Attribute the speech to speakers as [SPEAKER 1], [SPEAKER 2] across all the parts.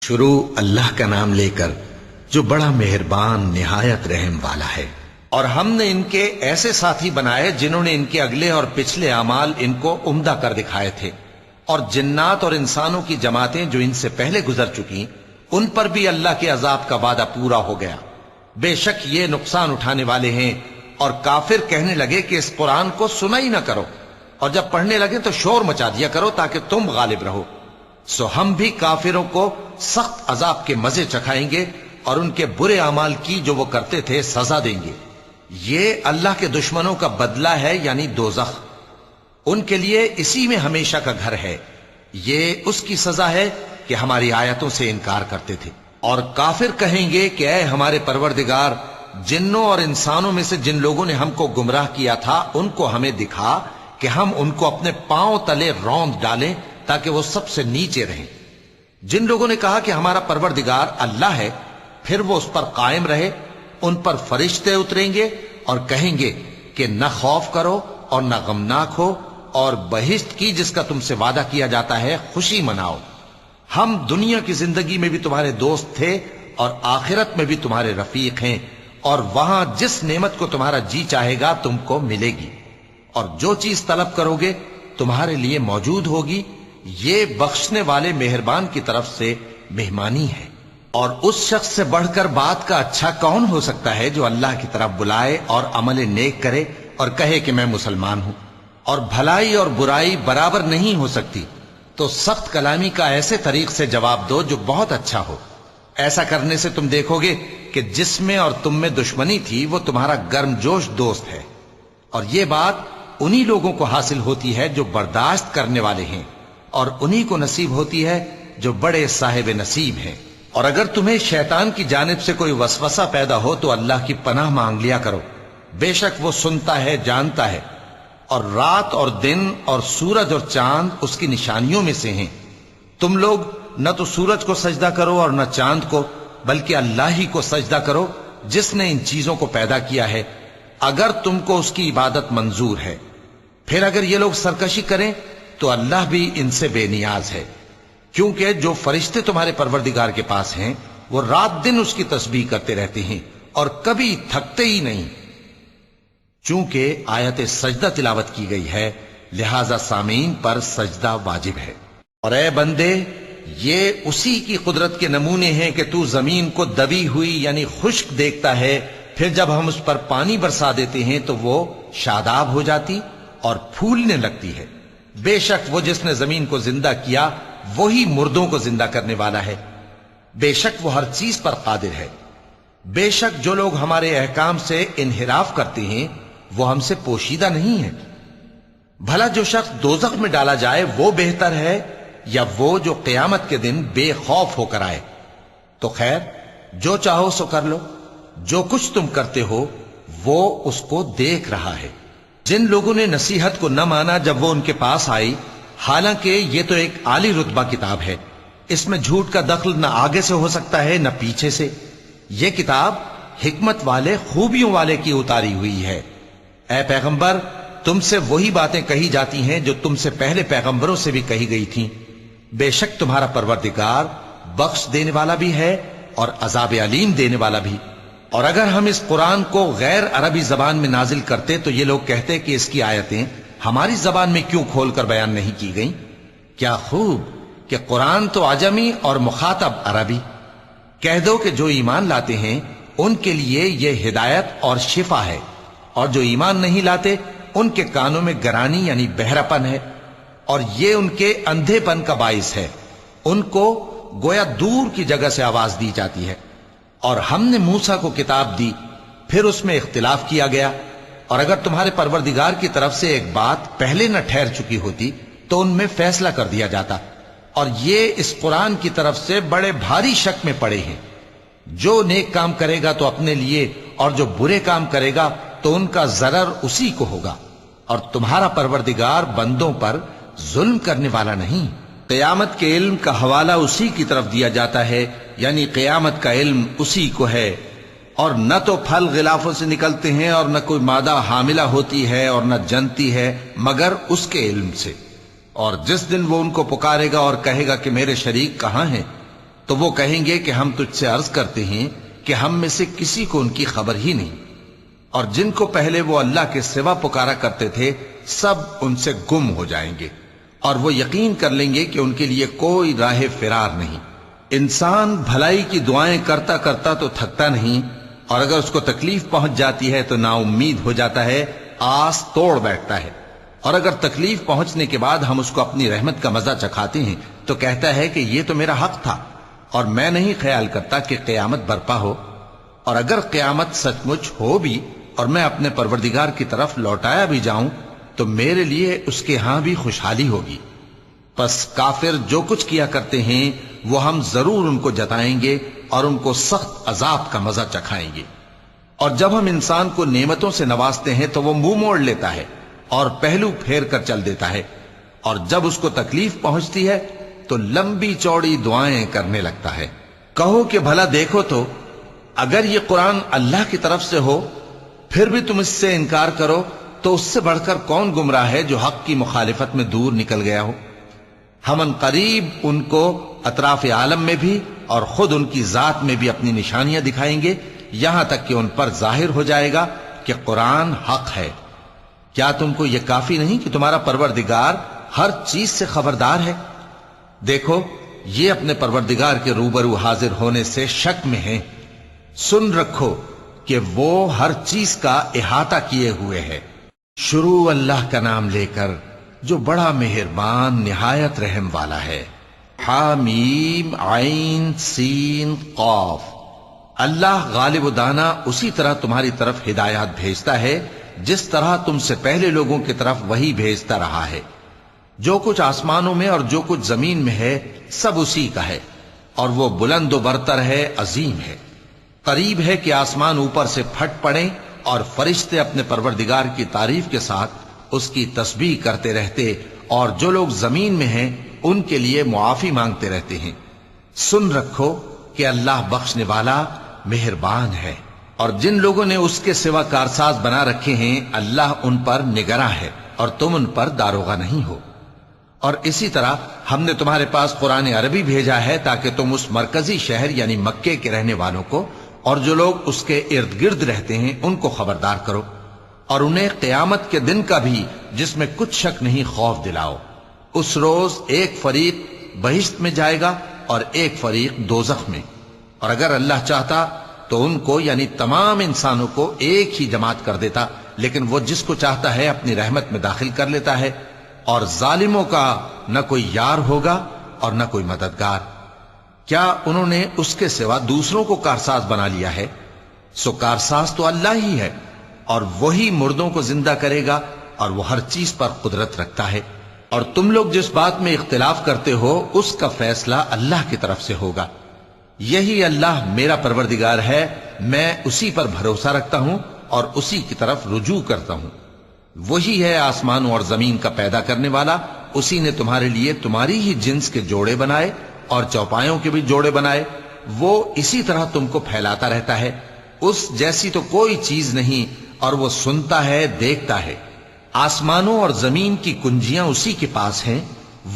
[SPEAKER 1] شروع اللہ کا نام لے کر جو بڑا مہربان نہایت رحم والا ہے۔ اور ہم نے ان کے ایسے ساتھی بنائے جنہوں نے ان کے اگلے اور پچھلے اعمال ان کو عمدہ کر دکھائے تھے، اور جنات اور انسانوں کی جماعتیں جو ان سے پہلے گزر چکی ان پر بھی اللہ کے عذاب کا وعدہ پورا ہو گیا۔ بے شک یہ نقصان اٹھانے والے ہیں۔ اور کافر کہنے لگے کہ اس قرآن کو سنا ہی نہ کرو، اور جب پڑھنے لگے تو شور مچا دیا کرو تاکہ تم غالب رہو۔ سو ہم بھی کافروں کو سخت عذاب کے مزے چکھائیں گے اور ان کے برے اعمال کی جو وہ کرتے تھے سزا دیں گے۔ یہ اللہ کے دشمنوں کا بدلہ ہے، یعنی دوزخ۔ ان کے لیے اسی میں ہمیشہ کا گھر ہے۔ یہ اس کی سزا ہے کہ ہماری آیتوں سے انکار کرتے تھے۔ اور کافر کہیں گے کہ اے ہمارے پروردگار، جنوں اور انسانوں میں سے جن لوگوں نے ہم کو گمراہ کیا تھا ان کو ہمیں دکھا کہ ہم ان کو اپنے پاؤں تلے روند ڈالیں تاکہ وہ سب سے نیچے رہیں۔ جن لوگوں نے کہا کہ ہمارا پروردگار اللہ ہے، پھر وہ اس پر قائم رہے، ان پر فرشتے اتریں گے اور کہیں گے کہ نہ خوف کرو اور نہ غمناک ہو، اور بہشت کی جس کا تم سے وعدہ کیا جاتا ہے خوشی مناؤ۔ ہم دنیا کی زندگی میں بھی تمہارے دوست تھے اور آخرت میں بھی تمہارے رفیق ہیں، اور وہاں جس نعمت کو تمہارا جی چاہے گا تم کو ملے گی، اور جو چیز طلب کرو گے تمہارے لیے موجود ہوگی۔ یہ بخشنے والے مہربان کی طرف سے مہمانی ہے۔ اور اس شخص سے بڑھ کر بات کا اچھا کون ہو سکتا ہے جو اللہ کی طرف بلائے اور عمل نیک کرے اور کہے کہ میں مسلمان ہوں۔ اور بھلائی اور برائی برابر نہیں ہو سکتی، تو سخت کلامی کا ایسے طریق سے جواب دو جو بہت اچھا ہو۔ ایسا کرنے سے تم دیکھو گے کہ جس میں اور تم میں دشمنی تھی وہ تمہارا گرم جوش دوست ہے۔ اور یہ بات انہی لوگوں کو حاصل ہوتی ہے جو برداشت کرنے والے ہیں، اور انہی کو نصیب ہوتی ہے جو بڑے صاحب نصیب ہیں۔ اور اگر تمہیں شیطان کی جانب سے کوئی وسوسہ پیدا ہو تو اللہ کی پناہ مانگ لیا کرو، بے شک وہ سنتا ہے، جانتا ہے۔ اور رات اور دن اور سورج اور چاند اس کی نشانیوں میں سے ہیں۔ تم لوگ نہ تو سورج کو سجدہ کرو اور نہ چاند کو، بلکہ اللہ ہی کو سجدہ کرو جس نے ان چیزوں کو پیدا کیا ہے، اگر تم کو اس کی عبادت منظور ہے۔ پھر اگر یہ لوگ سرکشی کریں تو اللہ بھی ان سے بے نیاز ہے، کیونکہ جو فرشتے تمہارے پروردگار کے پاس ہیں وہ رات دن اس کی تسبیح کرتے رہتے ہیں اور کبھی تھکتے ہی نہیں۔ چونکہ آیت سجدہ تلاوت کی گئی ہے لہذا سامعین پر سجدہ واجب ہے۔ اور اے بندے، یہ اسی کی قدرت کے نمونے ہیں کہ تو زمین کو دبی ہوئی یعنی خشک دیکھتا ہے، پھر جب ہم اس پر پانی برسا دیتے ہیں تو وہ شاداب ہو جاتی اور پھولنے لگتی ہے۔ بے شک وہ جس نے زمین کو زندہ کیا وہی مردوں کو زندہ کرنے والا ہے۔ بے شک وہ ہر چیز پر قادر ہے۔ بے شک جو لوگ ہمارے احکام سے انحراف کرتے ہیں وہ ہم سے پوشیدہ نہیں ہے۔ بھلا جو شخص دوزخ میں ڈالا جائے وہ بہتر ہے یا وہ جو قیامت کے دن بے خوف ہو کر آئے؟ تو خیر، جو چاہو سو کر لو، جو کچھ تم کرتے ہو وہ اس کو دیکھ رہا ہے۔ جن لوگوں نے نصیحت کو نہ مانا جب وہ ان کے پاس آئی، حالانکہ یہ تو ایک عالی رتبہ کتاب ہے، اس میں جھوٹ کا دخل نہ آگے سے ہو سکتا ہے نہ پیچھے سے۔ یہ کتاب حکمت والے، خوبیوں والے کی اتاری ہوئی ہے۔ اے پیغمبر، تم سے وہی باتیں کہی جاتی ہیں جو تم سے پہلے پیغمبروں سے بھی کہی گئی تھیں۔ بے شک تمہارا پروردگار بخش دینے والا بھی ہے اور عذاب علیم دینے والا بھی۔ اور اگر ہم اس قرآن کو غیر عربی زبان میں نازل کرتے تو یہ لوگ کہتے کہ اس کی آیتیں ہماری زبان میں کیوں کھول کر بیان نہیں کی گئیں؟ کیا خوب کہ قرآن تو عجمی اور مخاطب عربی۔ کہہ دو کہ جو ایمان لاتے ہیں ان کے لیے یہ ہدایت اور شفا ہے، اور جو ایمان نہیں لاتے ان کے کانوں میں گرانی یعنی بہراپن ہے، اور یہ ان کے اندھے پن کا باعث ہے۔ ان کو گویا دور کی جگہ سے آواز دی جاتی ہے۔ اور ہم نے موسیٰ کو کتاب دی، پھر اس میں اختلاف کیا گیا، اور اگر تمہارے پروردگار کی طرف سے ایک بات پہلے نہ ٹھہر چکی ہوتی تو ان میں فیصلہ کر دیا جاتا۔ اور یہ اس قرآن کی طرف سے بڑے بھاری شک میں پڑے ہیں۔ جو نیک کام کرے گا تو اپنے لیے، اور جو برے کام کرے گا تو ان کا ضرر اسی کو ہوگا، اور تمہارا پروردگار بندوں پر ظلم کرنے والا نہیں۔ قیامت کے علم کا حوالہ اسی کی طرف دیا جاتا ہے، یعنی قیامت کا علم اسی کو ہے۔ اور نہ تو پھل غلافوں سے نکلتے ہیں اور نہ کوئی مادہ حاملہ ہوتی ہے اور نہ جنتی ہے مگر اس کے علم سے۔ اور جس دن وہ ان کو پکارے گا اور کہے گا کہ میرے شریک کہاں ہیں، تو وہ کہیں گے کہ ہم تجھ سے عرض کرتے ہیں کہ ہم میں سے کسی کو ان کی خبر ہی نہیں، اور جن کو پہلے وہ اللہ کے سوا پکارا کرتے تھے سب ان سے گم ہو جائیں گے، اور وہ یقین کر لیں گے کہ ان کے لیے کوئی راہ فرار نہیں۔ انسان بھلائی کی دعائیں کرتا کرتا تو تھکتا نہیں، اور اگر اس کو تکلیف پہنچ جاتی ہے تو نا امید ہو جاتا ہے، آس توڑ بیٹھتا ہے، اور اگر تکلیف پہنچنے کے بعد ہم اس کو اپنی رحمت کا مزہ چکھاتے ہیں تو کہتا ہے کہ یہ تو میرا حق تھا، اور میں نہیں خیال کرتا کہ قیامت برپا ہو، اور اگر قیامت سچ مچ ہو بھی اور میں اپنے پروردگار کی طرف لوٹایا بھی جاؤں تو میرے لیے اس کے ہاں بھی خوشحالی ہوگی۔ پس کافر جو کچھ کیا کرتے ہیں وہ ہم ضرور ان کو جتائیں گے اور ان کو سخت عذاب کا مزہ چکھائیں گے۔ اور جب ہم انسان کو نعمتوں سے نوازتے ہیں تو وہ منہ موڑ لیتا ہے اور پہلو پھیر کر چل دیتا ہے، اور جب اس کو تکلیف پہنچتی ہے تو لمبی چوڑی دعائیں کرنے لگتا ہے۔ کہو کہ بھلا دیکھو تو اگر یہ قرآن اللہ کی طرف سے ہو پھر بھی تم اس سے انکار کرو تو اس سے بڑھ کر کون گمراہ ہے جو حق کی مخالفت میں دور نکل گیا ہو۔ ہم ان قریب ان کو اطراف عالم میں بھی اور خود ان کی ذات میں بھی اپنی نشانیاں دکھائیں گے، یہاں تک کہ ان پر ظاہر ہو جائے گا کہ قرآن حق ہے۔ کیا تم کو یہ کافی نہیں کہ تمہارا پروردگار ہر چیز سے خبردار ہے؟ دیکھو یہ اپنے پروردگار کے روبرو حاضر ہونے سے شک میں ہیں۔ سن رکھو کہ وہ ہر چیز کا احاطہ کیے ہوئے ہے۔ شروع اللہ کا نام لے کر جو بڑا مہربان نہایت رحم والا ہے۔ حامیم عین سین قاف۔ اللہ غالب و دانا اسی طرح تمہاری طرف ہدایات بھیجتا ہے جس طرح تم سے پہلے لوگوں کی طرف وہی بھیجتا رہا ہے۔ جو کچھ آسمانوں میں اور جو کچھ زمین میں ہے سب اسی کا ہے، اور وہ بلند و برتر ہے، عظیم ہے۔ قریب ہے کہ آسمان اوپر سے پھٹ پڑیں اور فرشتے اپنے پروردگار کی تعریف کے ساتھ اس کی تسبیح کرتے رہتے، اور جو لوگ زمین میں ہیں ان کے لیے معافی مانگتے رہتے ہیں۔ سن رکھو کہ اللہ بخشنے والا مہربان ہے، اور جن لوگوں نے اس کے سوا کارساز بنا رکھے ہیں اللہ ان پر نگراں ہے اور تم ان پر داروغہ نہیں ہو۔ اور اسی طرح ہم نے تمہارے پاس قرآن عربی بھیجا ہے تاکہ تم اس مرکزی شہر یعنی مکے کے رہنے والوں کو اور جو لوگ اس کے ارد گرد رہتے ہیں ان کو خبردار کرو، اور انہیں قیامت کے دن کا بھی جس میں کچھ شک نہیں خوف دلاؤ۔ اس روز ایک فریق بہشت میں جائے گا اور ایک فریق دوزخ میں، اور اگر اللہ چاہتا تو ان کو یعنی تمام انسانوں کو ایک ہی جماعت کر دیتا، لیکن وہ جس کو چاہتا ہے اپنی رحمت میں داخل کر لیتا ہے، اور ظالموں کا نہ کوئی یار ہوگا اور نہ کوئی مددگار۔ کیا انہوں نے اس کے سوا دوسروں کو کارساز بنا لیا ہے؟ سو کارساز تو اللہ ہی ہے، اور وہی مردوں کو زندہ کرے گا، اور وہ ہر چیز پر قدرت رکھتا ہے۔ اور تم لوگ جس بات میں اختلاف کرتے ہو اس کا فیصلہ اللہ کی طرف سے ہوگا۔ یہی اللہ میرا پروردگار ہے، میں اسی پر بھروسہ رکھتا ہوں اور اسی کی طرف رجوع کرتا ہوں۔ وہی ہے آسمانوں اور زمین کا پیدا کرنے والا، اسی نے تمہارے لیے تمہاری ہی جنس کے جوڑے بنائے اور چوپایوں کے بھی جوڑے بنائے۔ وہ اسی طرح تم کو پھیلاتا رہتا ہے، اس جیسی تو کوئی چیز نہیں، اور وہ سنتا ہے، دیکھتا ہے۔ آسمانوں اور زمین کی کنجیاں اسی کے پاس ہیں،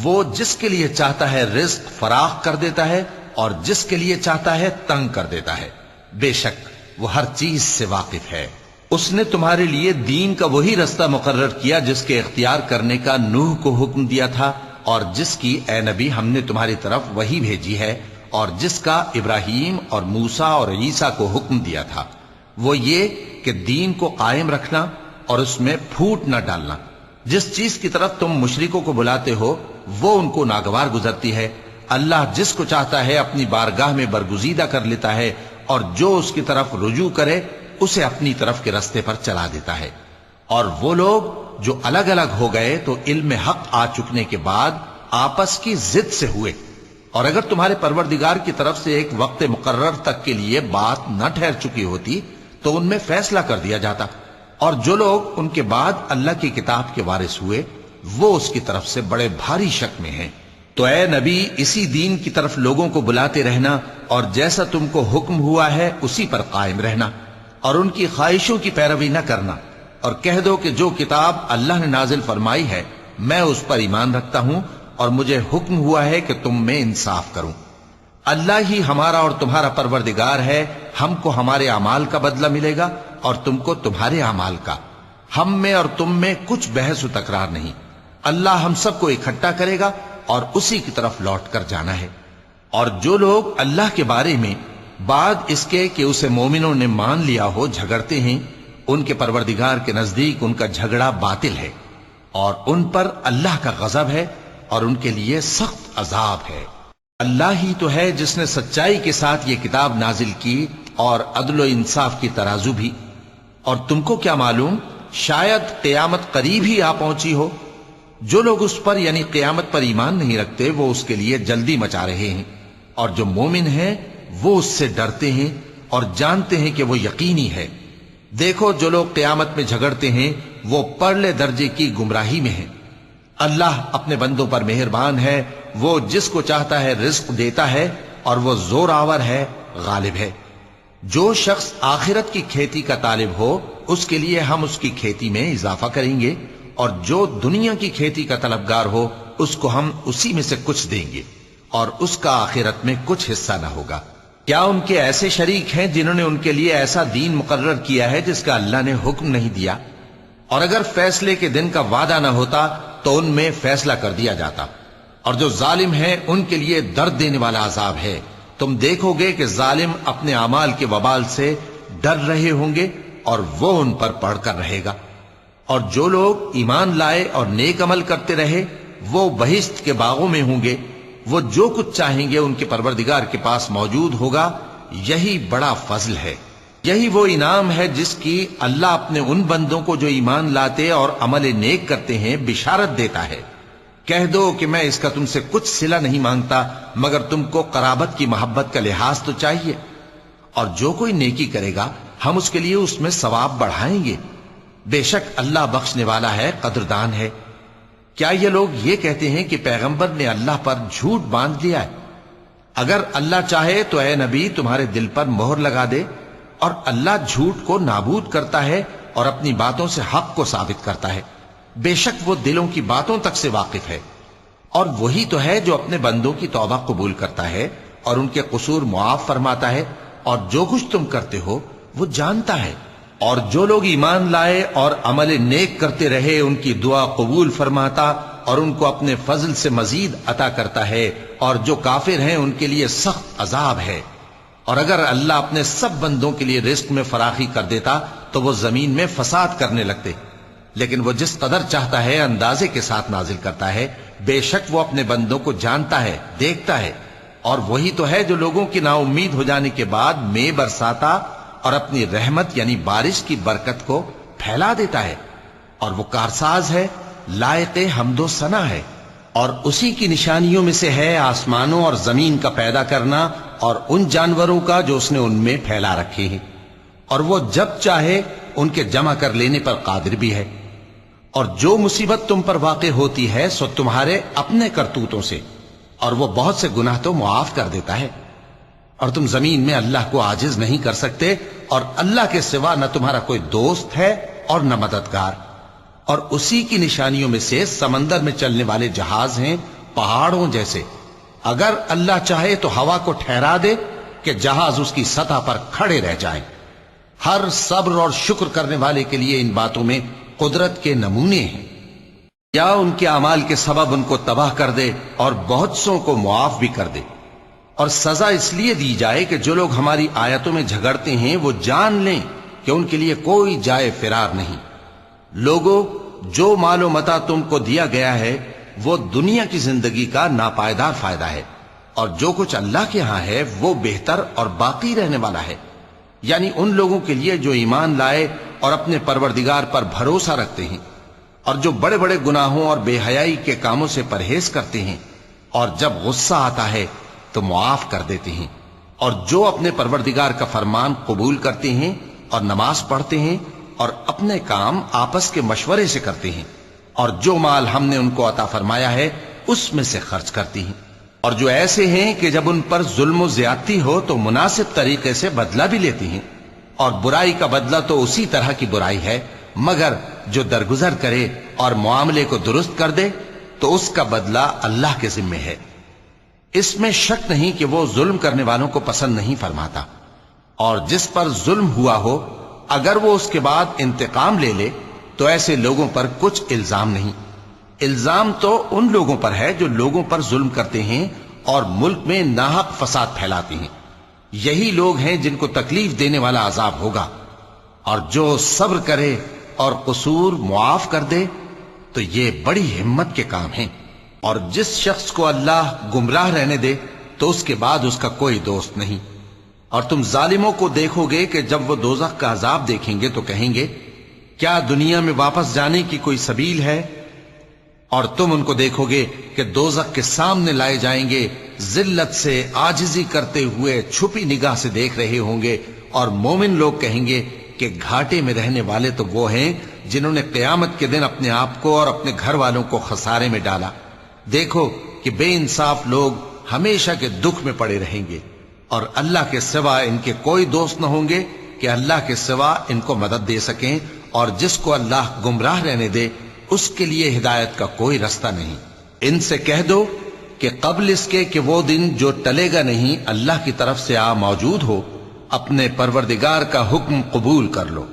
[SPEAKER 1] وہ جس کے لیے چاہتا ہے رزق فراخ کر دیتا ہے اور جس کے لیے چاہتا ہے تنگ کر دیتا ہے۔ بے شک وہ ہر چیز سے واقف ہے۔ اس نے تمہارے لیے دین کا وہی رستہ مقرر کیا جس کے اختیار کرنے کا نوح کو حکم دیا تھا، اور جس کی اے نبی ہم نے تمہاری طرف وہی بھیجی ہے، اور جس کا ابراہیم اور موسیٰ اور عیسیٰ کو حکم دیا تھا، وہ یہ کہ دین کو قائم رکھنا اور اس میں پھوٹ نہ ڈالنا۔ جس چیز کی طرف تم مشرکوں کو بلاتے ہو وہ ان کو ناگوار گزرتی ہے۔ اللہ جس کو چاہتا ہے اپنی بارگاہ میں برگزیدہ کر لیتا ہے، اور جو اس کی طرف رجوع کرے اسے اپنی طرف کے رستے پر چلا دیتا ہے۔ اور وہ لوگ جو الگ الگ ہو گئے تو علم حق آ چکنے کے بعد آپس کی ضد سے ہوئے، اور اگر تمہارے پروردگار کی طرف سے ایک وقت مقرر تک کے لیے بات نہ ٹھہر چکی ہوتی تو ان میں فیصلہ کر دیا جاتا، اور جو لوگ ان کے بعد اللہ کی کتاب کے وارث ہوئے وہ اس کی طرف سے بڑے بھاری شک میں ہیں۔ تو اے نبی اسی دین کی طرف لوگوں کو بلاتے رہنا، اور جیسا تم کو حکم ہوا ہے اسی پر قائم رہنا، اور ان کی خواہشوں کی پیروی نہ کرنا، اور کہہ دو کہ جو کتاب اللہ نے نازل فرمائی ہے میں اس پر ایمان رکھتا ہوں، اور مجھے حکم ہوا ہے کہ تم میں انصاف کروں۔ اللہ ہی ہمارا اور تمہارا پروردگار ہے، ہم کو ہمارے اعمال کا بدلہ ملے گا اور تم کو تمہارے اعمال کا، ہم میں اور تم میں کچھ بحث و تکرار نہیں، اللہ ہم سب کو اکٹھا کرے گا اور اسی کی طرف لوٹ کر جانا ہے۔ اور جو لوگ اللہ کے بارے میں بعد اس کے کہ اسے مومنوں نے مان لیا ہو جھگڑتے ہیں، ان کے پروردگار کے نزدیک ان کا جھگڑا باطل ہے اور ان پر اللہ کا غضب ہے اور ان کے لیے سخت عذاب ہے۔ اللہ ہی تو ہے جس نے سچائی کے ساتھ یہ کتاب نازل کی اور عدل و انصاف کی ترازو بھی، اور تم کو کیا معلوم شاید قیامت قریب ہی آ پہنچی ہو۔ جو لوگ اس پر یعنی قیامت پر ایمان نہیں رکھتے وہ اس کے لیے جلدی مچا رہے ہیں، اور جو مومن ہیں وہ اس سے ڈرتے ہیں اور جانتے ہیں کہ وہ یقینی ہے۔ دیکھو جو لوگ قیامت میں جھگڑتے ہیں وہ پرلے درجے کی گمراہی میں ہیں۔ اللہ اپنے بندوں پر مہربان ہے، وہ جس کو چاہتا ہے رزق دیتا ہے اور وہ زور آور ہے، غالب ہے۔ جو شخص آخرت کی کھیتی کا طالب ہو اس کے لیے ہم اس کی کھیتی میں اضافہ کریں گے، اور جو دنیا کی کھیتی کا طلبگار ہو اس کو ہم اسی میں سے کچھ دیں گے اور اس کا آخرت میں کچھ حصہ نہ ہوگا۔ کیا ان کے ایسے شریک ہیں جنہوں نے ان کے لیے ایسا دین مقرر کیا ہے جس کا اللہ نے حکم نہیں دیا؟ اور اگر فیصلے کے دن کا وعدہ نہ ہوتا تو ان میں فیصلہ کر دیا جاتا۔ اور جو ظالم ہیں ان کے لیے درد دینے والا عذاب ہے۔ تم دیکھو گے کہ ظالم اپنے اعمال کے وبال سے ڈر رہے ہوں گے اور وہ ان پر پڑھ کر رہے گا۔ اور جو لوگ ایمان لائے اور نیک عمل کرتے رہے وہ بہشت کے باغوں میں ہوں گے، وہ جو کچھ چاہیں گے ان کے پروردگار کے پاس موجود ہوگا۔ یہی بڑا فضل ہے، یہی وہ انعام ہے جس کی اللہ اپنے ان بندوں کو جو ایمان لاتے اور عمل نیک کرتے ہیں بشارت دیتا ہے۔ کہہ دو کہ میں اس کا تم سے کچھ صلہ نہیں مانگتا مگر تم کو قرابت کی محبت کا لحاظ تو چاہیے، اور جو کوئی نیکی کرے گا ہم اس کے لیے اس میں ثواب بڑھائیں گے۔ بے شک اللہ بخشنے والا ہے، قدردان ہے۔ کیا یہ لوگ یہ کہتے ہیں کہ پیغمبر نے اللہ پر جھوٹ باندھ لیا ہے؟ اگر اللہ چاہے تو اے نبی تمہارے دل پر مہر لگا دے، اور اللہ جھوٹ کو نابود کرتا ہے اور اپنی باتوں سے حق کو ثابت کرتا ہے۔ بے شک وہ دلوں کی باتوں تک سے واقف ہے، اور وہی تو ہے جو اپنے بندوں کی توبہ قبول کرتا ہے اور ان کے قصور معاف فرماتا ہے، اور جو کچھ تم کرتے ہو وہ جانتا ہے۔ اور جو لوگ ایمان لائے اور عمل نیک کرتے رہے ان کی دعا قبول فرماتا اور ان کو اپنے فضل سے مزید عطا کرتا ہے، اور جو کافر ہیں ان کے لیے سخت عذاب ہے۔ اور اگر اللہ اپنے سب بندوں کے لیے رزق میں فراخی کر دیتا تو وہ زمین میں فساد کرنے لگتے، لیکن وہ جس قدر چاہتا ہے اندازے کے ساتھ نازل کرتا ہے۔ بے شک وہ اپنے بندوں کو جانتا ہے، دیکھتا ہے۔ اور وہی تو ہے جو لوگوں کی نا امید ہو جانے کے بعد میں برساتا اور اپنی رحمت یعنی بارش کی برکت کو پھیلا دیتا ہے، اور وہ کارساز ہے، لائق حمد و ثنا ہے۔ اور اسی کی نشانیوں میں سے ہے آسمانوں اور زمین کا پیدا کرنا اور ان جانوروں کا جو اس نے ان میں پھیلا رکھے ہیں، اور وہ جب چاہے ان کے جمع کر لینے پر قادر بھی ہے۔ اور جو مصیبت تم پر واقع ہوتی ہے سو تمہارے اپنے کرتوتوں سے، اور وہ بہت سے گناہ تو معاف کر دیتا ہے۔ اور تم زمین میں اللہ کو عاجز نہیں کر سکتے، اور اللہ کے سوا نہ تمہارا کوئی دوست ہے اور نہ مددگار۔ اور اسی کی نشانیوں میں سے سمندر میں چلنے والے جہاز ہیں پہاڑوں جیسے۔ اگر اللہ چاہے تو ہوا کو ٹھہرا دے کہ جہاز اس کی سطح پر کھڑے رہ جائیں۔ ہر صبر اور شکر کرنے والے کے لیے ان باتوں میں قدرت کے نمونے ہیں۔ یا ان کے اعمال کے سبب ان کو تباہ کر دے اور بہت سوں کو معاف بھی کر دے۔ اور سزا اس لیے دی جائے کہ جو لوگ ہماری آیتوں میں جھگڑتے ہیں وہ جان لیں کہ ان کے لیے کوئی جائے فرار نہیں۔ لوگوں، جو مال و متاع تم کو دیا گیا ہے وہ دنیا کی زندگی کا ناپائیدار فائدہ ہے، اور جو کچھ اللہ کے ہاں ہے وہ بہتر اور باقی رہنے والا ہے، یعنی ان لوگوں کے لیے جو ایمان لائے اور اپنے پروردگار پر بھروسہ رکھتے ہیں، اور جو بڑے بڑے گناہوں اور بے حیائی کے کاموں سے پرہیز کرتے ہیں، اور جب غصہ آتا ہے تو معاف کر دیتے ہیں، اور جو اپنے پروردگار کا فرمان قبول کرتے ہیں اور نماز پڑھتے ہیں اور اپنے کام آپس کے مشورے سے کرتے ہیں، اور جو مال ہم نے ان کو عطا فرمایا ہے اس میں سے خرچ کرتی ہیں۔ اور جو ایسے ہیں کہ جب ان پر ظلم و زیادتی ہو تو مناسب طریقے سے بدلہ بھی لیتی ہیں، اور برائی کا بدلہ تو اسی طرح کی برائی ہے، مگر جو درگزر کرے اور معاملے کو درست کر دے تو اس کا بدلہ اللہ کے ذمہ ہے۔ اس میں شک نہیں کہ وہ ظلم کرنے والوں کو پسند نہیں فرماتا، اور جس پر ظلم ہوا ہو اگر وہ اس کے بعد انتقام لے لے تو ایسے لوگوں پر کچھ الزام نہیں۔ الزام تو ان لوگوں پر ہے جو لوگوں پر ظلم کرتے ہیں اور ملک میں ناحق فساد پھیلاتے ہیں، یہی لوگ ہیں جن کو تکلیف دینے والا عذاب ہوگا۔ اور جو صبر کرے اور قصور معاف کر دے تو یہ بڑی ہمت کے کام ہیں۔ اور جس شخص کو اللہ گمراہ رہنے دے تو اس کے بعد اس کا کوئی دوست نہیں۔ اور تم ظالموں کو دیکھو گے کہ جب وہ دوزخ کا عذاب دیکھیں گے تو کہیں گے کیا دنیا میں واپس جانے کی کوئی سبیل ہے؟ اور تم ان کو دیکھو گے کہ دوزخ کے سامنے لائے جائیں گے، ذلت سے عاجزی کرتے ہوئے چھپی نگاہ سے دیکھ رہے ہوں گے، اور مومن لوگ کہیں گے کہ گھاٹے میں رہنے والے تو وہ ہیں جنہوں نے قیامت کے دن اپنے آپ کو اور اپنے گھر والوں کو خسارے میں ڈالا۔ دیکھو کہ بے انصاف لوگ ہمیشہ کے دکھ میں پڑے رہیں گے، اور اللہ کے سوا ان کے کوئی دوست نہ ہوں گے کہ اللہ کے سوا ان کو مدد دے سکیں، اور جس کو اللہ گمراہ رہنے دے اس کے لیے ہدایت کا کوئی رستہ نہیں۔ ان سے کہہ دو کہ قبل اس کے کہ وہ دن جو ٹلے گا نہیں اللہ کی طرف سے آ موجود ہو، اپنے پروردگار کا حکم قبول کر لو۔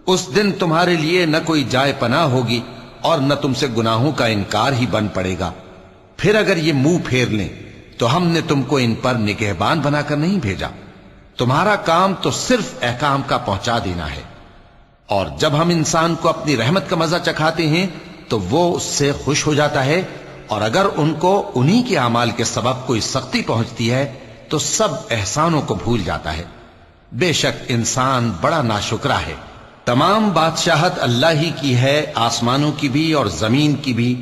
[SPEAKER 1] اس دن تمہارے لیے نہ کوئی جائے پناہ ہوگی اور نہ تم سے گناہوں کا انکار ہی بن پڑے گا۔ پھر اگر یہ منہ پھیر لیں تو ہم نے تم کو ان پر نگہبان بنا کر نہیں بھیجا، تمہارا کام تو صرف احکام کا پہنچا دینا ہے۔ اور جب ہم انسان کو اپنی رحمت کا مزہ چکھاتے ہیں تو وہ اس سے خوش ہو جاتا ہے، اور اگر ان کو انہی کے اعمال کے سبب کوئی سختی پہنچتی ہے تو سب احسانوں کو بھول جاتا ہے۔ بے شک انسان بڑا ناشکرا ہے۔ تمام بادشاہت اللہ ہی کی ہے، آسمانوں کی بھی اور زمین کی بھی۔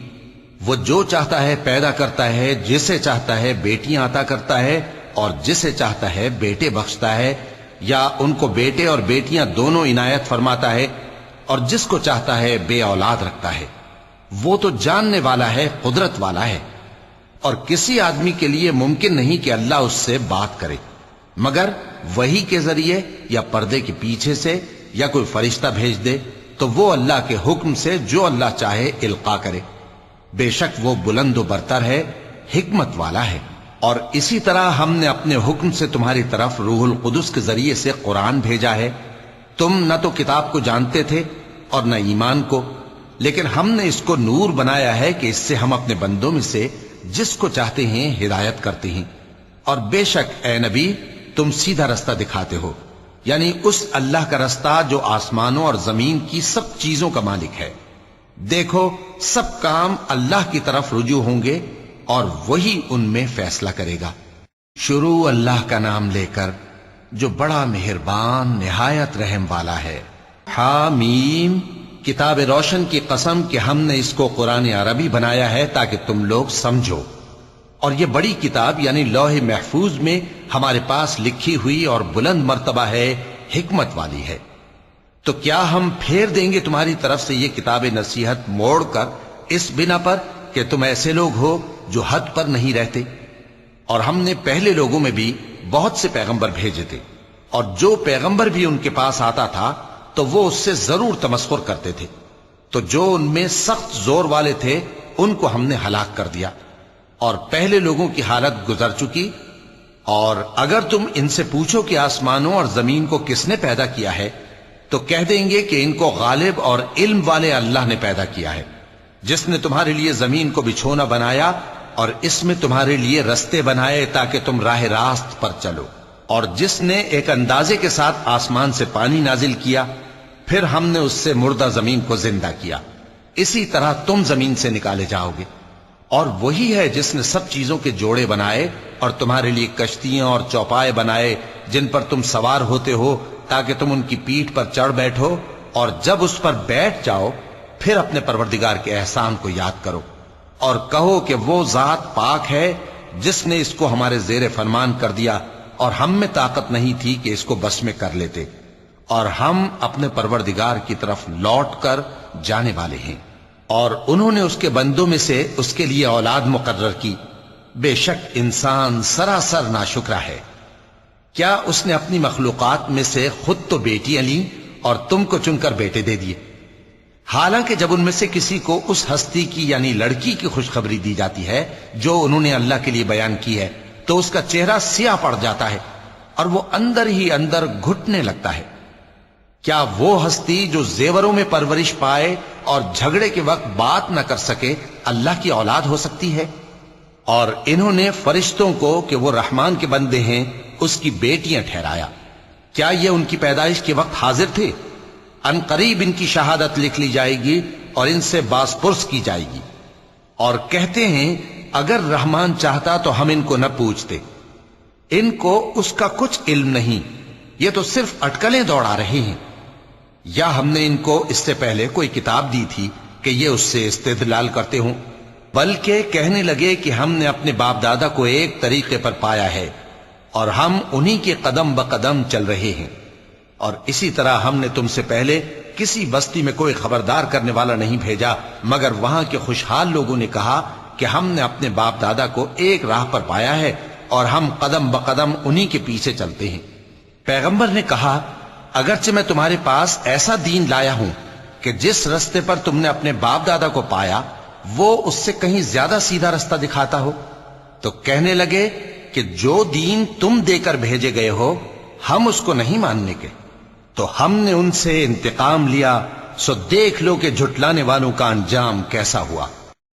[SPEAKER 1] وہ جو چاہتا ہے پیدا کرتا ہے، جسے چاہتا ہے بیٹیاں عطا کرتا ہے اور جسے چاہتا ہے بیٹے بخشتا ہے، یا ان کو بیٹے اور بیٹیاں دونوں عنایت فرماتا ہے، اور جس کو چاہتا ہے بے اولاد رکھتا ہے۔ وہ تو جاننے والا ہے، قدرت والا ہے، اور کسی آدمی کے لیے ممکن نہیں کہ اللہ اس سے بات کرے مگر وحی کے ذریعے یا پردے کے پیچھے سے، یا کوئی فرشتہ بھیج دے تو وہ اللہ کے حکم سے جو اللہ چاہے القا کرے۔ بے شک وہ بلند و برتر ہے، حکمت والا ہے۔ اور اسی طرح ہم نے اپنے حکم سے تمہاری طرف روح القدس کے ذریعے سے قرآن بھیجا ہے۔ تم نہ تو کتاب کو جانتے تھے اور نہ ایمان کو، لیکن ہم نے اس کو نور بنایا ہے کہ اس سے ہم اپنے بندوں میں سے جس کو چاہتے ہیں ہدایت کرتے ہیں۔ اور بے شک اے نبی تم سیدھا رستہ دکھاتے ہو، یعنی اس اللہ کا رستہ جو آسمانوں اور زمین کی سب چیزوں کا مالک ہے۔ دیکھو سب کام اللہ کی طرف رجوع ہوں گے اور وہی ان میں فیصلہ کرے گا۔ شروع اللہ کا نام لے کر جو بڑا مہربان نہایت رحم والا ہے۔ حامیم، کتاب روشن کی قسم کہ ہم نے اس کو قرآن عربی بنایا ہے تاکہ تم لوگ سمجھو، اور یہ بڑی کتاب یعنی لوح محفوظ میں ہمارے پاس لکھی ہوئی اور بلند مرتبہ ہے، حکمت والی ہے۔ تو کیا ہم پھیر دیں گے تمہاری طرف سے یہ کتاب نصیحت موڑ کر اس بنا پر کہ تم ایسے لوگ ہو جو حد پر نہیں رہتے؟ اور ہم نے پہلے لوگوں میں بھی بہت سے پیغمبر بھیجے تھے، اور جو پیغمبر بھی ان کے پاس آتا تھا تو وہ اس سے ضرور تمسخر کرتے تھے، تو جو ان میں سخت زور والے تھے ان کو ہم نے ہلاک کر دیا، اور پہلے لوگوں کی حالت گزر چکی۔ اور اگر تم ان سے پوچھو کہ آسمانوں اور زمین کو کس نے پیدا کیا ہے تو کہہ دیں گے کہ ان کو غالب اور علم والے اللہ نے پیدا کیا ہے، جس نے تمہارے لیے زمین کو بچھونا بنایا اور اس میں تمہارے لیے رستے بنائے تاکہ تم راہ راست پر چلو، اور جس نے ایک اندازے کے ساتھ آسمان سے پانی نازل کیا، پھر ہم نے اس سے مردہ زمین کو زندہ کیا، اسی طرح تم زمین سے نکالے جاؤ گے۔ اور وہی ہے جس نے سب چیزوں کے جوڑے بنائے اور تمہارے لیے کشتیاں اور چوپائے بنائے جن پر تم سوار ہوتے ہو تاکہ تم ان کی پیٹھ پر چڑھ بیٹھو، اور جب اس پر بیٹھ جاؤ پھر اپنے پروردگار کے احسان کو یاد کرو اور کہو کہ وہ ذات پاک ہے جس نے اس کو ہمارے زیر فرمان کر دیا، اور ہم میں طاقت نہیں تھی کہ اس کو بس میں کر لیتے، اور ہم اپنے پروردگار کی طرف لوٹ کر جانے والے ہیں۔ اور انہوں نے اس کے بندوں میں سے اس کے لیے اولاد مقرر کی۔ بے شک انسان سراسر ناشکرا ہے۔ کیا اس نے اپنی مخلوقات میں سے خود تو بیٹیاں لیں اور تم کو چن کر بیٹے دے دیے، حالانکہ جب ان میں سے کسی کو اس ہستی کی یعنی لڑکی کی خوشخبری دی جاتی ہے جو انہوں نے اللہ کے لیے بیان کی ہے تو اس کا چہرہ سیاہ پڑ جاتا ہے اور وہ اندر ہی اندر گھٹنے لگتا ہے۔ کیا وہ ہستی جو زیوروں میں پرورش پائے اور جھگڑے کے وقت بات نہ کر سکے اللہ کی اولاد ہو سکتی ہے؟ اور انہوں نے فرشتوں کو کہ وہ رحمان کے بندے ہیں اس کی بیٹیاں ٹھہرایا۔ کیا یہ ان کی پیدائش کے وقت حاضر تھے؟ ان قریب ان کی شہادت لکھ لی جائے گی اور ان سے باز پرس کی جائے گی۔ اور کہتے ہیں اگر رحمان چاہتا تو ہم ان کو نہ پوچھتے، ان کو اس کا کچھ علم نہیں، یہ تو صرف اٹکلیں دوڑا رہے ہیں۔ یا ہم نے ان کو اس سے پہلے کوئی کتاب دی تھی کہ یہ اس سے استدلال کرتے ہوں؟ بلکہ کہنے لگے کہ ہم نے اپنے باپ دادا کو ایک طریقے پر پایا ہے اور ہم انہی کے قدم بقدم چل رہے ہیں، اور اسی طرح ہم نے تم سے پہلے کسی بستی میں کوئی خبردار کرنے والا نہیں بھیجا مگر وہاں کے خوشحال لوگوں نے کہا کہ ہم نے اپنے باپ دادا کو ایک راہ پر پایا ہے اور ہم قدم بقدم انہی کے پیچھے چلتے ہیں۔ پیغمبر نے کہا اگرچہ میں تمہارے پاس ایسا دین لایا ہوں کہ جس رستے پر تم نے اپنے باپ دادا کو پایا وہ اس سے کہیں زیادہ سیدھا رستہ دکھاتا ہو، تو کہنے لگے کہ جو دین تم دے کر بھیجے گئے ہو ہم اس کو نہیں ماننے کے، تو ہم نے ان سے انتقام لیا، سو دیکھ لو کہ جھٹلانے والوں کا انجام کیسا ہوا۔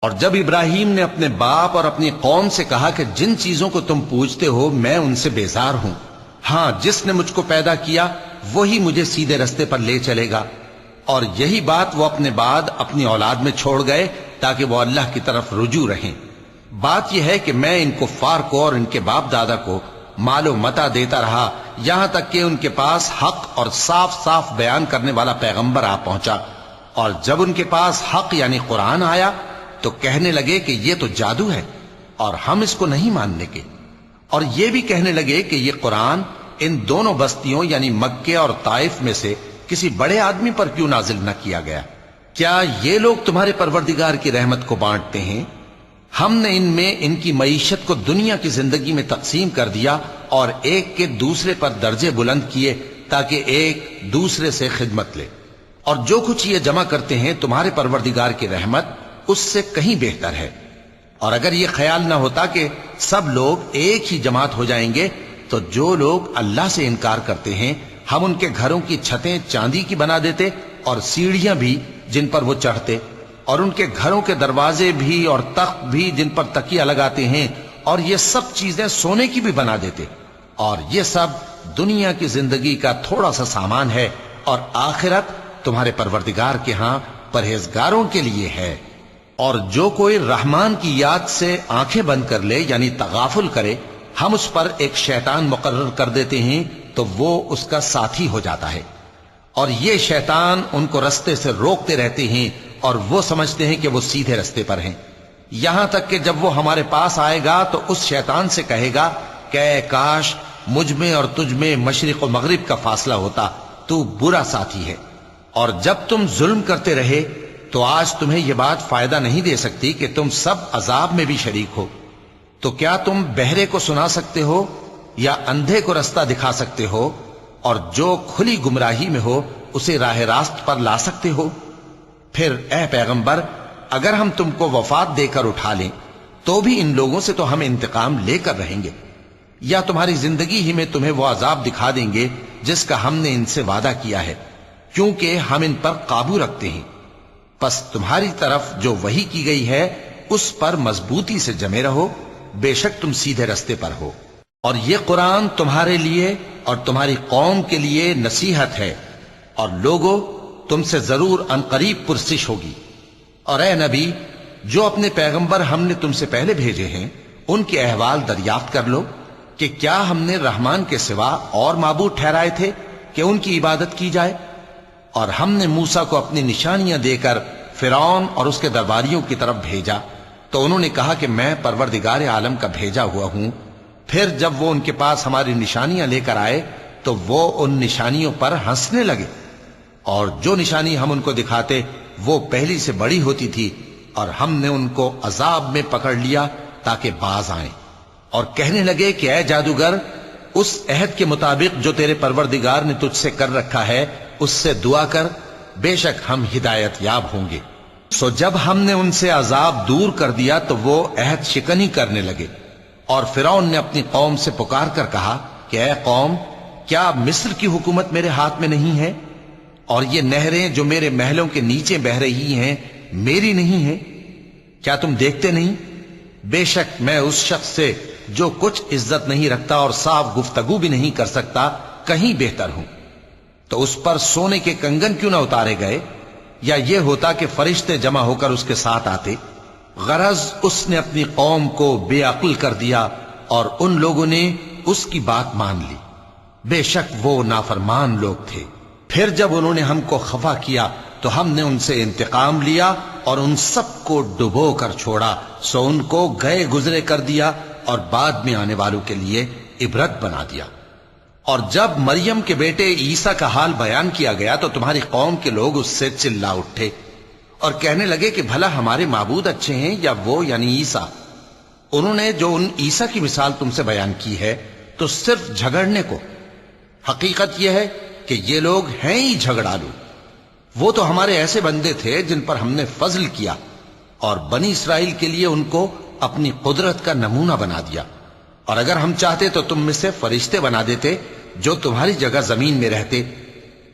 [SPEAKER 1] اور جب ابراہیم نے اپنے باپ اور اپنی قوم سے کہا کہ جن چیزوں کو تم پوجتے ہو میں ان سے بیزار ہوں، ہاں جس نے مجھ کو پیدا کیا وہی مجھے سیدھے رستے پر لے چلے گا، اور یہی بات وہ اپنے بعد اپنی اولاد میں چھوڑ گئے تاکہ وہ اللہ کی طرف رجوع رہیں۔ بات یہ ہے کہ میں ان کفار کو اور ان کے باپ دادا کو مال و متاع دیتا رہا یہاں تک کہ ان کے پاس حق اور صاف صاف بیان کرنے والا پیغمبر آ پہنچا، اور جب ان کے پاس حق یعنی قرآن آیا تو کہنے لگے کہ یہ تو جادو ہے اور ہم اس کو نہیں ماننے کے، اور یہ بھی کہنے لگے کہ یہ قرآن ان دونوں بستیوں یعنی مکے اور طائف میں سے کسی بڑے آدمی پر کیوں نازل نہ کیا گیا؟ کیا یہ لوگ تمہارے پروردگار کی رحمت کو بانٹتے ہیں؟ ہم نے ان میں ان کی معیشت کو دنیا کی زندگی میں تقسیم کر دیا اور ایک کے دوسرے پر درجے بلند کیے تاکہ ایک دوسرے سے خدمت لے، اور جو کچھ یہ جمع کرتے ہیں تمہارے پروردگار کی رحمت اس سے کہیں بہتر ہے۔ اور اگر یہ خیال نہ ہوتا کہ سب لوگ ایک ہی جماعت ہو جائیں گے تو جو لوگ اللہ سے انکار کرتے ہیں ہم ان کے گھروں کی چھتیں چاندی کی بنا دیتے اور سیڑھیاں بھی جن پر وہ چڑھتے، اور ان کے گھروں کے دروازے بھی اور تخت بھی جن پر تکیہ لگاتے ہیں، اور یہ سب چیزیں سونے کی بھی بنا دیتے، اور یہ سب دنیا کی زندگی کا تھوڑا سا سامان ہے، اور آخرت تمہارے پروردگار کے ہاں پرہیزگاروں کے لیے ہے۔ اور جو کوئی رحمان کی یاد سے آنکھیں بند کر لے یعنی تغافل کرے ہم اس پر ایک شیطان مقرر کر دیتے ہیں تو وہ اس کا ساتھی ہو جاتا ہے، اور یہ شیطان ان کو رستے سے روکتے رہتے ہیں اور وہ سمجھتے ہیں کہ وہ سیدھے رستے پر ہیں، یہاں تک کہ جب وہ ہمارے پاس آئے گا تو اس شیطان سے کہے گا کہ اے کاش مجھ میں اور تجھ میں مشرق و مغرب کا فاصلہ ہوتا، تو برا ساتھی ہے۔ اور جب تم ظلم کرتے رہے تو آج تمہیں یہ بات فائدہ نہیں دے سکتی کہ تم سب عذاب میں بھی شریک ہو، تو کیا تم بہرے کو سنا سکتے ہو یا اندھے کو رستہ دکھا سکتے ہو، اور جو کھلی گمراہی میں ہو اسے راہ راست پر لا سکتے ہو؟ پھر اے پیغمبر اگر ہم تم کو وفات دے کر اٹھا لیں تو بھی ان لوگوں سے تو ہم انتقام لے کر رہیں گے، یا تمہاری زندگی ہی میں تمہیں وہ عذاب دکھا دیں گے جس کا ہم نے ان سے وعدہ کیا ہے، کیونکہ ہم ان پر قابو رکھتے ہیں۔ پس تمہاری طرف جو وحی کی گئی ہے اس پر مضبوطی سے جمے رہو، بے شک تم سیدھے رستے پر ہو، اور یہ قرآن تمہارے لیے اور تمہاری قوم کے لیے نصیحت ہے، اور لوگوں تم سے ضرور عنقریب پرسش ہوگی۔ اور اے نبی جو اپنے پیغمبر ہم نے تم سے پہلے بھیجے ہیں ان کے احوال دریافت کر لو کہ کیا ہم نے رحمان کے سوا اور معبود ٹھہرائے تھے کہ ان کی عبادت کی جائے؟ اور ہم نے موسیٰ کو اپنی نشانیاں دے کر فرعون اور اس کے درباریوں کی طرف بھیجا تو انہوں نے کہا کہ میں پروردگار عالم کا بھیجا ہوا ہوں۔ پھر جب وہ ان کے پاس ہماری نشانیاں لے کر آئے تو وہ ان نشانیوں پر ہنسنے لگے، اور جو نشانی ہم ان کو دکھاتے وہ پہلی سے بڑی ہوتی تھی، اور ہم نے ان کو عذاب میں پکڑ لیا تاکہ باز آئیں، اور کہنے لگے کہ اے جادوگر اس عہد کے مطابق جو تیرے پروردگار نے تجھ سے کر رکھا ہے اس سے دعا کر، بے شک ہم ہدایت یاب ہوں گے۔ سو جب ہم نے ان سے عذاب دور کر دیا تو وہ عہد شکنی کرنے لگے، اور فرعون نے اپنی قوم سے پکار کر کہا کہ اے قوم، کیا مصر کی حکومت میرے ہاتھ میں نہیں ہے؟ اور یہ نہریں جو میرے محلوں کے نیچے بہ رہی ہیں میری نہیں ہیں؟ کیا تم دیکھتے نہیں؟ بے شک میں اس شخص سے جو کچھ عزت نہیں رکھتا اور صاف گفتگو بھی نہیں کر سکتا کہیں بہتر ہوں۔ تو اس پر سونے کے کنگن کیوں نہ اتارے گئے، یا یہ ہوتا کہ فرشتے جمع ہو کر اس کے ساتھ آتے؟ غرض اس نے اپنی قوم کو بے عقل کر دیا اور ان لوگوں نے اس کی بات مان لی۔ بے شک وہ نافرمان لوگ تھے۔ پھر جب انہوں نے ہم کو خفا کیا تو ہم نے ان سے انتقام لیا اور ان سب کو ڈبو کر چھوڑا، سو ان کو گئے گزرے کر دیا اور بعد میں آنے والوں کے لیے عبرت بنا دیا۔ اور جب مریم کے بیٹے عیسیٰ کا حال بیان کیا گیا تو تمہاری قوم کے لوگ اس سے چلا اٹھے اور کہنے لگے کہ بھلا ہمارے معبود اچھے ہیں یا وہ یعنی عیسیٰ؟ انہوں نے جو ان عیسیٰ کی مثال تم سے بیان کی ہے تو صرف جھگڑنے کو۔ حقیقت یہ ہے کہ یہ لوگ ہیں ہی جھگڑالو۔ وہ تو ہمارے ایسے بندے تھے جن پر ہم نے فضل کیا، اور بنی اسرائیل کے لیے ان کو اپنی قدرت کا نمونہ بنا دیا۔ اور اگر ہم چاہتے تو تم میں سے فرشتے بنا دیتے جو تمہاری جگہ زمین میں رہتے،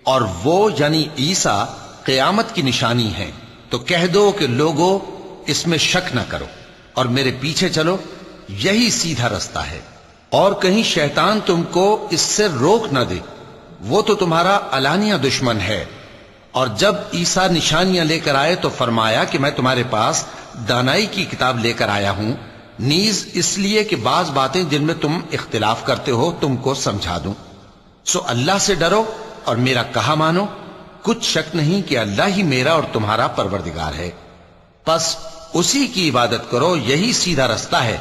[SPEAKER 1] اور وہ یعنی عیسیٰ قیامت کی نشانی ہے۔ تو کہہ دو کہ لوگوں اس میں شک نہ کرو اور میرے پیچھے چلو، یہی سیدھا رستہ ہے، اور کہیں شیطان تم کو اس سے روک نہ دے، وہ تو تمہارا علانیہ دشمن ہے۔ اور جب عیسیٰ نشانیاں لے کر آئے تو فرمایا کہ میں تمہارے پاس دانائی کی کتاب لے کر آیا ہوں، نیز اس لیے کہ بعض باتیں جن میں تم اختلاف کرتے ہو تم کو سمجھا دوں۔ سو اللہ سے ڈرو اور میرا کہا مانو، کچھ شک نہیں کہ اللہ ہی میرا اور تمہارا پروردگار ہے، پس اسی کی عبادت کرو، یہی سیدھا رستہ ہے۔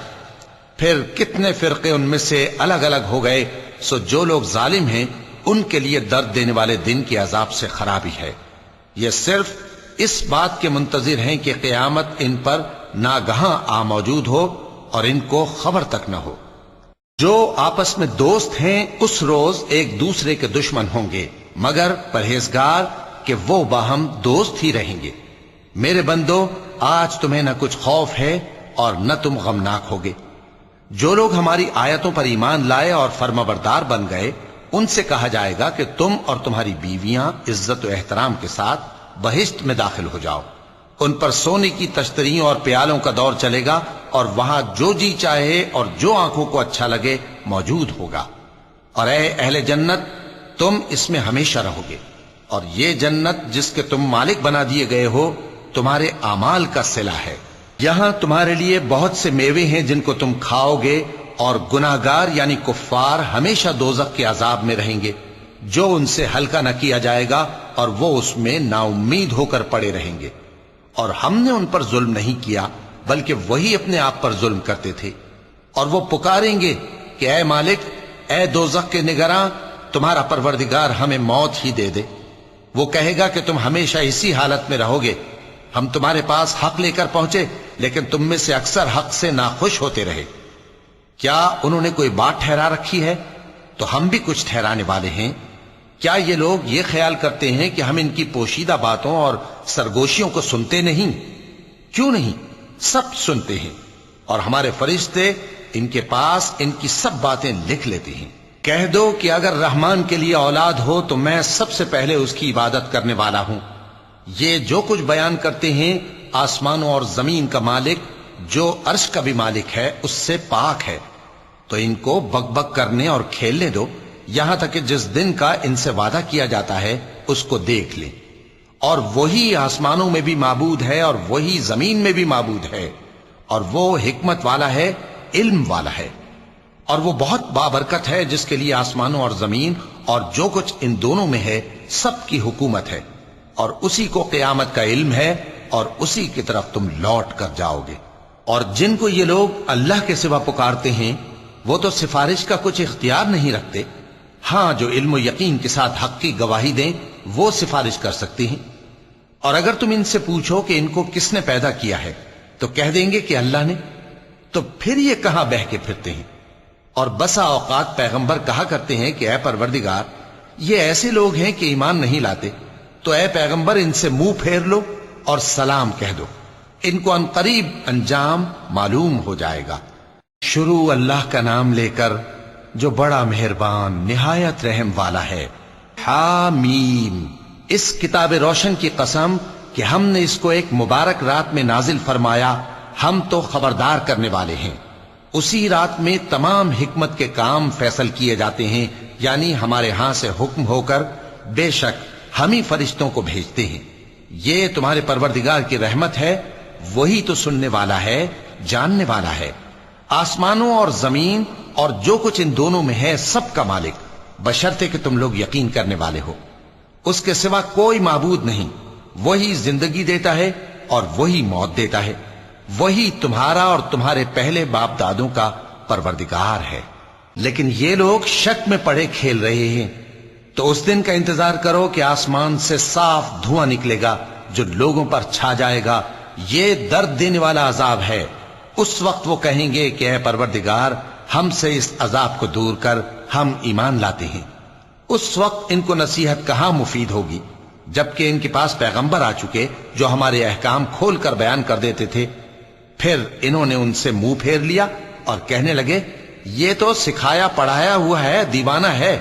[SPEAKER 1] پھر کتنے فرقے ان میں سے الگ الگ ہو گئے، سو جو لوگ ظالم ہیں ان کے لیے درد دینے والے دن کے عذاب سے خرابی ہے۔ یہ صرف اس بات کے منتظر ہیں کہ قیامت ان پر ناگہاں آ موجود ہو اور ان کو خبر تک نہ ہو۔ جو آپس میں دوست ہیں اس روز ایک دوسرے کے دشمن ہوں گے، مگر پرہیزگار کہ وہ باہم دوست ہی رہیں گے۔ میرے بندو، آج تمہیں نہ کچھ خوف ہے اور نہ تم غمناک ہوگے۔ جو لوگ ہماری آیتوں پر ایمان لائے اور فرمانبردار بن گئے، ان سے کہا جائے گا کہ تم اور تمہاری بیویاں عزت و احترام کے ساتھ بہشت میں داخل ہو جاؤ۔ ان پر سونے کی تشتریوں اور پیالوں کا دور چلے گا، اور وہاں جو جی چاہے اور جو آنکھوں کو اچھا لگے موجود ہوگا۔ اور اے اہل جنت، تم اس میں ہمیشہ رہو گے، اور یہ جنت جس کے تم مالک بنا دیے گئے ہو تمہارے اعمال کا صلہ ہے۔ یہاں تمہارے لیے بہت سے میوے ہیں جن کو تم کھاؤ گے، اور گناہگار یعنی کفار ہمیشہ دوزخ کے عذاب میں رہیں گے، جو ان سے ہلکا نہ کیا جائے گا، اور وہ اس میں نا امید ہو کر پڑے رہیں گے۔ اور ہم نے ان پر ظلم نہیں کیا بلکہ وہی اپنے آپ پر ظلم کرتے تھے۔ اور وہ پکاریں گے کہ اے مالک، اے دوزخ کے نگراں، تمہارا پروردگار ہمیں موت ہی دے دے۔ وہ کہے گا کہ تم ہمیشہ اسی حالت میں رہو گے، ہم تمہارے پاس حق لے کر پہنچے لیکن تم میں سے اکثر حق سے ناخوش ہوتے رہے۔ کیا انہوں نے کوئی بات ٹھہرا رکھی ہے؟ تو ہم بھی کچھ ٹھہرانے والے ہیں۔ کیا یہ لوگ یہ خیال کرتے ہیں کہ ہم ان کی پوشیدہ باتوں اور سرگوشیوں کو سنتے نہیں؟ کیوں نہیں، سب سنتے ہیں، اور ہمارے فرشتے ان کے پاس ان کی سب باتیں لکھ لیتے ہیں۔ کہہ دو کہ اگر رحمان کے لیے اولاد ہو تو میں سب سے پہلے اس کی عبادت کرنے والا ہوں۔ یہ جو کچھ بیان کرتے ہیں آسمانوں اور زمین کا مالک جو عرش کا بھی مالک ہے اس سے پاک ہے، تو ان کو بک بک کرنے اور کھیلنے دو، یہاں تک کہ جس دن کا ان سے وعدہ کیا جاتا ہے اس کو دیکھ لیں۔ اور وہی آسمانوں میں بھی معبود ہے اور وہی زمین میں بھی معبود ہے، اور وہ حکمت والا ہے، علم والا ہے، اور وہ بہت بابرکت ہے جس کے لیے آسمانوں اور زمین اور جو کچھ ان دونوں میں ہے سب کی حکومت ہے، اور اسی کو قیامت کا علم ہے، اور اسی کی طرف تم لوٹ کر جاؤ گے۔ اور جن کو یہ لوگ اللہ کے سوا پکارتے ہیں وہ تو سفارش کا کچھ اختیار نہیں رکھتے، ہاں جو علم و یقین کے ساتھ حق کی گواہی دیں وہ سفارش کر سکتے ہیں۔ اور اگر تم ان سے پوچھو کہ ان کو کس نے پیدا کیا ہے تو کہہ دیں گے کہ اللہ نے، تو پھر یہ کہاں بہہ کے پھرتے ہیں؟ اور بسا اوقات پیغمبر کہا کرتے ہیں کہ اے پروردگار، یہ ایسے لوگ ہیں کہ ایمان نہیں لاتے، تو اے پیغمبر ان سے منہ پھیر لو اور سلام کہہ دو، ان کو عنقریب انجام معلوم ہو جائے گا۔ شروع اللہ کا نام لے کر جو بڑا مہربان نہایت رحم والا ہے۔ حامیم، اس کتاب روشن کی قسم کہ ہم نے اس کو ایک مبارک رات میں نازل فرمایا، ہم تو خبردار کرنے والے ہیں۔ اسی رات میں تمام حکمت کے کام فیصل کیے جاتے ہیں، یعنی ہمارے ہاں سے حکم ہو کر بے شک ہم ہی فرشتوں کو بھیجتے ہیں۔ یہ تمہارے پروردگار کی رحمت ہے، وہی تو سننے والا ہے، جاننے والا ہے۔ آسمانوں اور زمین اور جو کچھ ان دونوں میں ہے سب کا مالک، بشرطے کہ تم لوگ یقین کرنے والے ہو۔ اس کے سوا کوئی معبود نہیں، وہی زندگی دیتا ہے اور وہی موت دیتا ہے، وہی تمہارا اور تمہارے پہلے باپ دادوں کا پروردگار ہے۔ لیکن یہ لوگ شک میں پڑے کھیل رہے ہیں۔ تو اس دن کا انتظار کرو کہ آسمان سے صاف دھواں نکلے گا جو لوگوں پر چھا جائے گا، یہ درد دینے والا عذاب ہے۔ اس وقت وہ کہیں گے کہ اے پروردگار، ہم سے اس عذاب کو دور کر، ہم ایمان لاتے ہیں۔ اس وقت ان کو نصیحت کہاں مفید ہوگی، جبکہ ان کے پاس پیغمبر آ چکے جو ہمارے احکام کھول کر بیان کر دیتے تھے۔ پھر انہوں نے ان سے منہ پھیر لیا اور کہنے لگے، یہ تو سکھایا پڑھایا ہوا ہے، دیوانہ ہے۔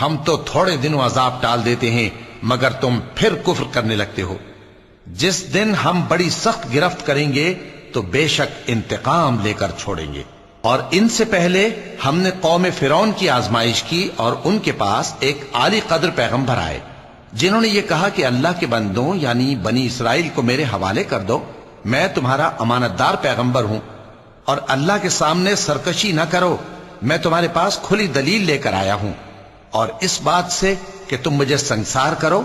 [SPEAKER 1] ہم تو تھوڑے دنوں عذاب ٹال دیتے ہیں مگر تم پھر کفر کرنے لگتے ہو۔ جس دن ہم بڑی سخت گرفت کریں گے تو بے شک انتقام لے کر چھوڑیں گے۔ اور ان سے پہلے ہم نے قوم فرعون کی آزمائش کی اور ان کے پاس ایک عالی قدر پیغمبر آئے جنہوں نے یہ کہا کہ اللہ کے بندوں یعنی بنی اسرائیل کو میرے حوالے کر دو، میں تمہارا امانت دار پیغمبر ہوں، اور اللہ کے سامنے سرکشی نہ کرو، میں تمہارے پاس کھلی دلیل لے کر آیا ہوں، اور اس بات سے کہ تم مجھے سنسار کرو،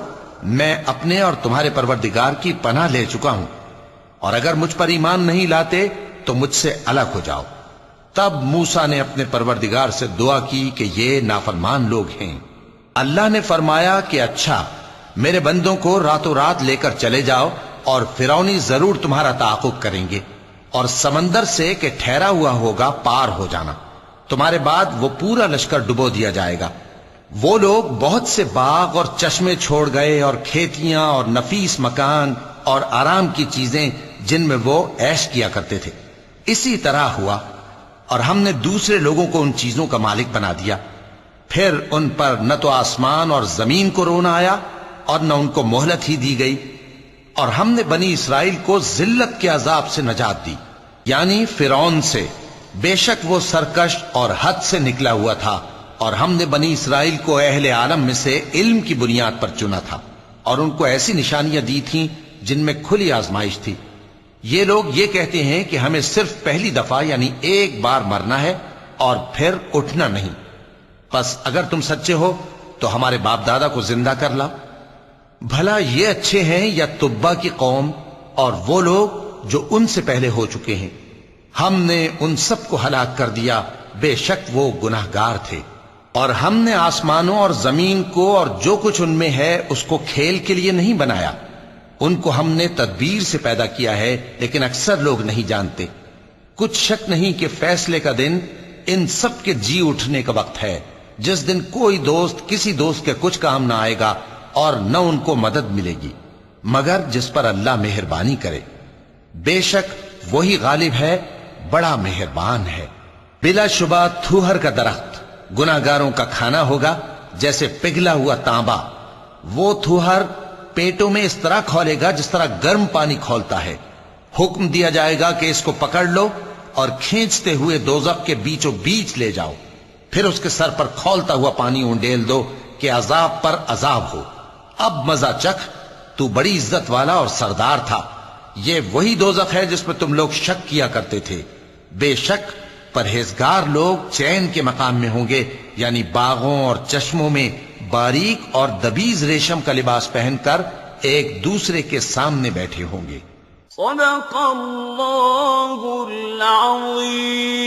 [SPEAKER 1] میں اپنے اور تمہارے پروردگار کی پناہ لے چکا ہوں، اور اگر مجھ پر ایمان نہیں لاتے تو مجھ سے الگ ہو جاؤ۔ تب موسیٰ نے اپنے پروردگار سے دعا کی کہ یہ نافرمان لوگ ہیں۔ اللہ نے فرمایا کہ اچھا، میرے بندوں کو راتوں رات لے کر چلے جاؤ، اور فرعونی ضرور تمہارا تعاقب کریں گے، اور سمندر سے کہ ٹھہرا ہوا ہوگا پار ہو جانا، تمہارے بعد وہ پورا لشکر ڈبو دیا جائے گا۔ وہ لوگ بہت سے باغ اور چشمے چھوڑ گئے اور کھیتیاں اور نفیس مکان اور آرام کی چیزیں جن میں وہ عیش کیا کرتے تھے۔ اسی طرح ہوا، اور ہم نے دوسرے لوگوں کو ان چیزوں کا مالک بنا دیا۔ پھر ان پر نہ تو آسمان اور زمین کو رونا آیا اور نہ ان کو مہلت ہی دی گئی، اور ہم نے بنی اسرائیل کو ذلت کے عذاب سے نجات دی، یعنی فرعون سے، بے شک وہ سرکش اور حد سے نکلا ہوا تھا، اور ہم نے بنی اسرائیل کو اہل عالم میں سے علم کی بنیاد پر چنا تھا، اور ان کو ایسی نشانیاں دی تھیں جن میں کھلی آزمائش تھی۔ یہ لوگ یہ کہتے ہیں کہ ہمیں صرف پہلی دفعہ یعنی ایک بار مرنا ہے اور پھر اٹھنا نہیں، پس اگر تم سچے ہو تو ہمارے باپ دادا کو زندہ کر لاؤ۔ بھلا یہ اچھے ہیں یا تبا کی قوم اور وہ لوگ جو ان سے پہلے ہو چکے ہیں؟ ہم نے ان سب کو ہلاک کر دیا، بے شک وہ گناہگار تھے۔ اور ہم نے آسمانوں اور زمین کو اور جو کچھ ان میں ہے اس کو کھیل کے لیے نہیں بنایا، ان کو ہم نے تدبیر سے پیدا کیا ہے، لیکن اکثر لوگ نہیں جانتے۔ کچھ شک نہیں کہ فیصلے کا دن ان سب کے جی اٹھنے کا وقت ہے، جس دن کوئی دوست کسی دوست کے کچھ کام نہ آئے گا اور نہ ان کو مدد ملے گی مگر جس پر اللہ مہربانی کرے۔ بے شک وہی غالب ہے، بڑا مہربان ہے۔ بلا شبہ تھوہر کا درخت گناہگاروں کا کھانا ہوگا، جیسے پگھلا ہوا تانبا۔ وہ تھوہر پیٹوں میں اس طرح کھولے گا جس طرح گرم پانی کھولتا ہے۔ حکم دیا جائے گا کہ اس کو پکڑ لو اور کھینچتے ہوئے دوزخ کے بیچوں بیچ لے جاؤ، پھر اس کے سر پر کھولتا ہوا پانی اونڈیل دو کہ عذاب پر عذاب ہو۔ اب مزہ چکھ، تو بڑی عزت والا اور سردار تھا۔ یہ وہی دوزخ ہے جس میں تم لوگ شک کیا کرتے تھے۔ بے شک پرہیزگار لوگ چین کے مقام میں ہوں گے، یعنی باغوں اور چشموں میں باریک اور دبیز ریشم کا لباس پہن کر ایک دوسرے کے سامنے بیٹھے ہوں گے۔
[SPEAKER 2] صدق اللہ العظیم۔